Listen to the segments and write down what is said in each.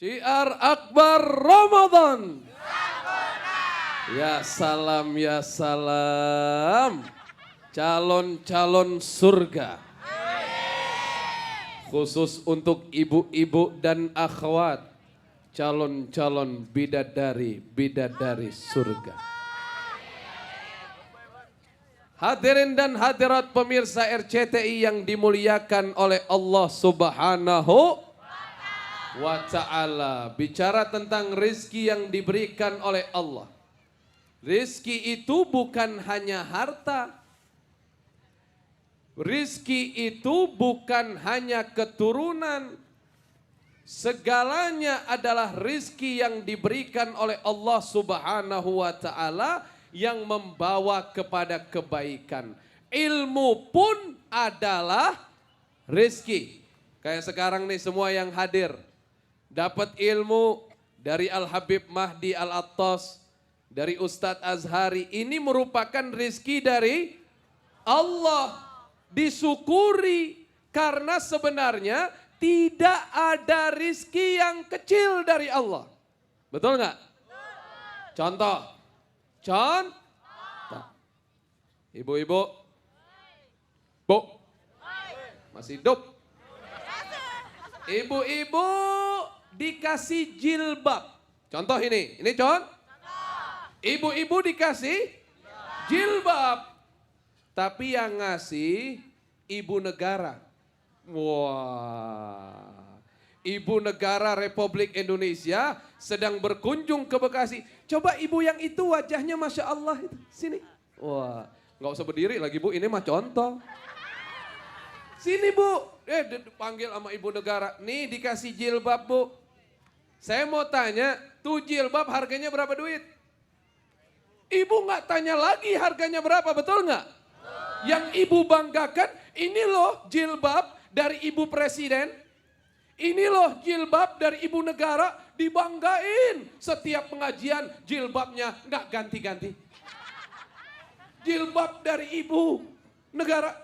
Syiar Akbar Ramadan. Ya salam, ya salam. Calon-calon surga. Khusus untuk ibu-ibu dan akhwat. Calon-calon bidadari surga. Hadirin dan hadirat pemirsa RCTI yang dimuliakan oleh Allah Subhanahu wa ta'ala. Bicara tentang rizki yang diberikan oleh Allah. Rizki itu bukan hanya harta. Rizki itu bukan hanya keturunan. Segalanya adalah rizki yang diberikan oleh Allah Subhanahu wa ta'ala yang membawa kepada kebaikan. Ilmu pun adalah rizki. Kayak sekarang nih semua yang hadir. Dapat ilmu dari Al-Habib Mahdi Al-Attas, dari Ustadz Azhari. Ini merupakan rizki dari Allah. Disyukuri karena sebenarnya tidak ada rizki yang kecil dari Allah. Betul nggak? Contoh. Ibu-ibu. Bu. Masih hidup. Ibu-ibu dikasih jilbab. Contoh ini contoh. Ibu-ibu dikasih jilbab. Tapi yang ngasih ibu negara. Wah. Ibu negara Republik Indonesia sedang berkunjung ke Bekasi. Coba ibu yang itu wajahnya Masya Allah. Sini. Wah. Nggak usah berdiri lagi bu, ini mah contoh. Sini bu. Panggil sama ibu negara. Nih dikasih jilbab bu. Saya mau tanya, tuh jilbab harganya berapa duit? Ibu nggak tanya lagi harganya berapa, betul nggak? Yang ibu banggakan, ini loh jilbab dari ibu presiden. Ini loh jilbab dari ibu negara, dibanggain. Setiap pengajian jilbabnya nggak ganti-ganti. Jilbab dari ibu negara.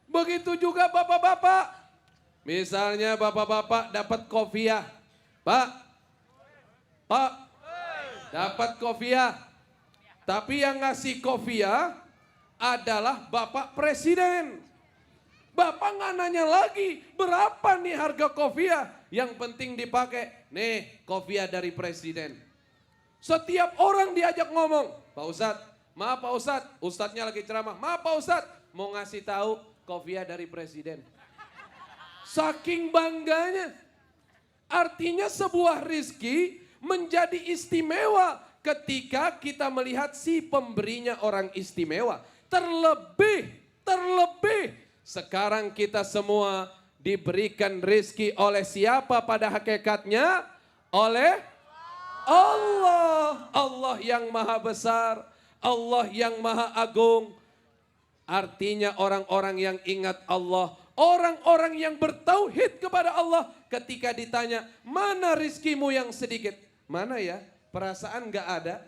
Begitu juga bapak-bapak. Misalnya bapak-bapak dapat kopiah. Pak, dapat kopiah. Tapi yang ngasih kopiah adalah Bapak Presiden. Bapak nggak nanya lagi berapa nih harga kopiah. Yang penting dipakai. Nih kopiah dari Presiden. Setiap orang diajak ngomong. Pak Ustadz, maaf Pak Ustadz. Ustadznya lagi ceramah. Maaf Pak Ustadz. Mau ngasih tahu kopiah dari Presiden. Saking bangganya. Artinya sebuah rizki menjadi istimewa ketika kita melihat si pemberinya orang istimewa. Terlebih sekarang kita semua diberikan rizki oleh siapa pada hakikatnya? Oleh Allah. Allah yang maha besar, Allah yang maha agung. Artinya orang-orang yang ingat Allah, orang-orang yang bertauhid kepada Allah, ketika ditanya, mana rizkimu yang sedikit? Mana ya? Perasaan gak ada?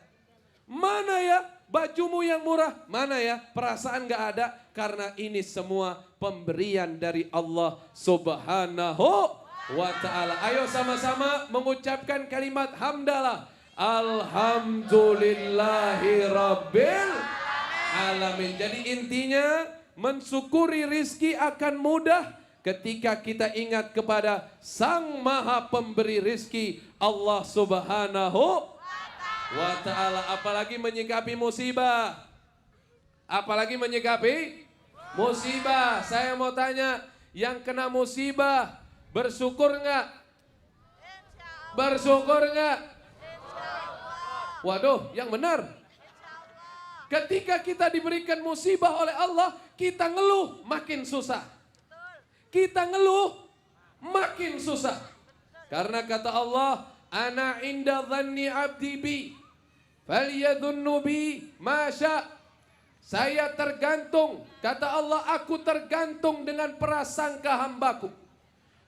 Mana ya? Bajumu yang murah? Mana ya? Perasaan gak ada? Karena ini semua pemberian dari Allah Subhanahu wa ta'ala. Ayo sama-sama mengucapkan kalimat hamdalah. Alhamdulillahi Rabbil Alamin. Jadi intinya mensyukuri rizki akan mudah ketika kita ingat kepada Sang Maha Pemberi rizki, Allah Subhanahu wa ta'ala. Apalagi menyikapi musibah. Apalagi menyikapi musibah. Saya mau tanya, yang kena musibah bersyukur enggak? Bersyukur enggak? Waduh, yang benar. Ketika kita diberikan musibah oleh Allah, kita ngeluh makin susah. Kita ngeluh makin susah. Karena kata Allah, ana inda dhanni abdi bi falyadhunnu bi ma sya'. Saya tergantung, kata Allah, aku tergantung dengan prasangka hambaku.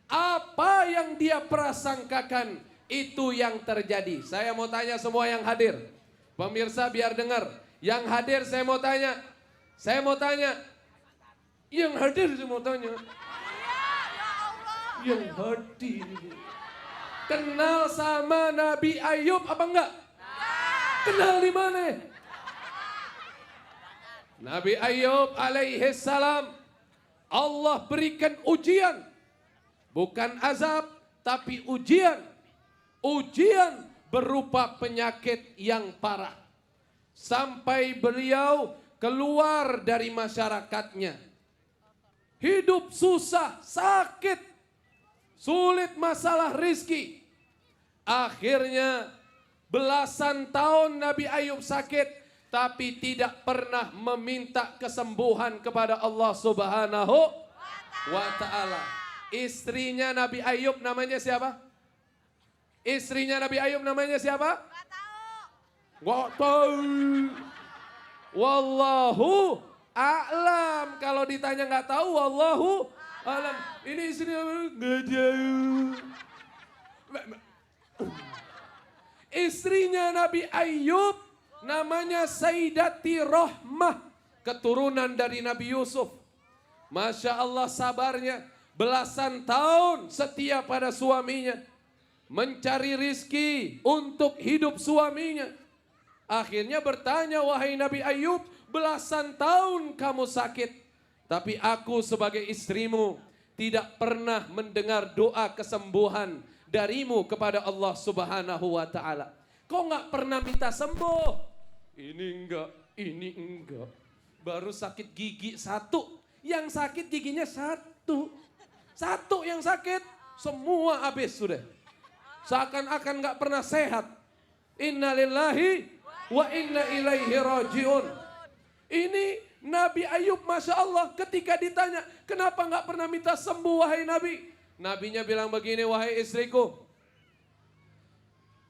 Apa yang dia prasangkakan, itu yang terjadi. Saya mau tanya semua yang hadir. Pemirsa biar dengar. Yang hadir saya mau tanya. Yang hadir saya mau tanya. Yang hadir. Kenal sama Nabi Ayub apa enggak? Kenal di mana? Nabi Ayub alaihi salam, Allah berikan ujian. Bukan azab, tapi ujian. Ujian berupa penyakit yang parah. Sampai beliau keluar dari masyarakatnya. Hidup susah, sakit, sulit masalah rizki. Akhirnya belasan tahun Nabi Ayub sakit, tapi tidak pernah meminta kesembuhan kepada Allah Subhanahu wa Ta'ala. Istrinya Nabi Ayub namanya siapa? Istrinya Nabi Ayub namanya siapa? Nggak tahu. Wallahu a'lam. Kalau ditanya nggak tahu, wallahu a'lam. Ini istrinya nggak jauh. Istrinya Nabi Ayub namanya Sayyidati Rahmah, keturunan dari Nabi Yusuf. Masya Allah sabarnya, belasan tahun setia pada suaminya, mencari rizki untuk hidup suaminya. Akhirnya bertanya, wahai Nabi Ayub, belasan tahun kamu sakit, tapi aku sebagai istrimu tidak pernah mendengar doa kesembuhan darimu kepada Allah Subhanahu wa Ta'ala. Kok nggak pernah minta sembuh? Ini enggak. Baru sakit gigi satu. Yang sakit giginya satu. Satu yang sakit, semua habis sudah. Seakan-akan nggak pernah sehat. Inna lillahi wa inna ilaihi rajiun. Ini Nabi Ayub, Masya Allah, ketika ditanya, kenapa nggak pernah minta sembuh wahai Nabi? Nabinya bilang begini, wahai istriku,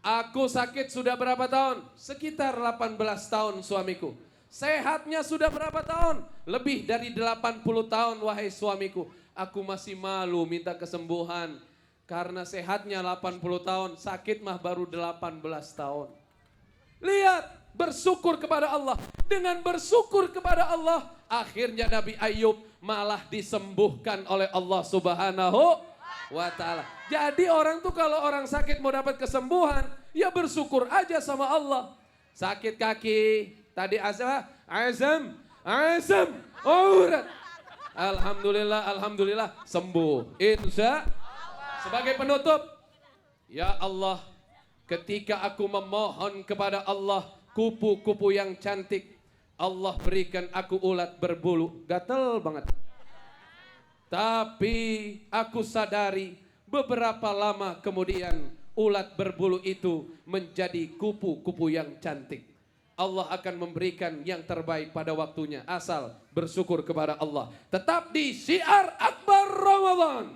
aku sakit sudah berapa tahun? Sekitar 18 tahun suamiku. Sehatnya sudah berapa tahun? Lebih dari 80 tahun wahai suamiku. Aku masih malu minta kesembuhan. Karena sehatnya 80 tahun, sakit mah baru 18 tahun. Lihat, bersyukur kepada Allah. Dengan bersyukur kepada Allah, akhirnya Nabi Ayub malah disembuhkan oleh Allah Subhanahu wa Ta'ala. Jadi orang tuh kalau orang sakit mau dapat kesembuhan, ya bersyukur aja sama Allah. Sakit kaki, tadi azam, urat. Alhamdulillah sembuh. Insya. Sebagai penutup, ya Allah, ketika aku memohon kepada Allah kupu-kupu yang cantik, Allah berikan aku ulat berbulu, gatel banget. Tapi aku sadari beberapa lama kemudian ulat berbulu itu menjadi kupu-kupu yang cantik. Allah akan memberikan yang terbaik pada waktunya, asal bersyukur kepada Allah. Tetap di Syiar Akbar Ramadan.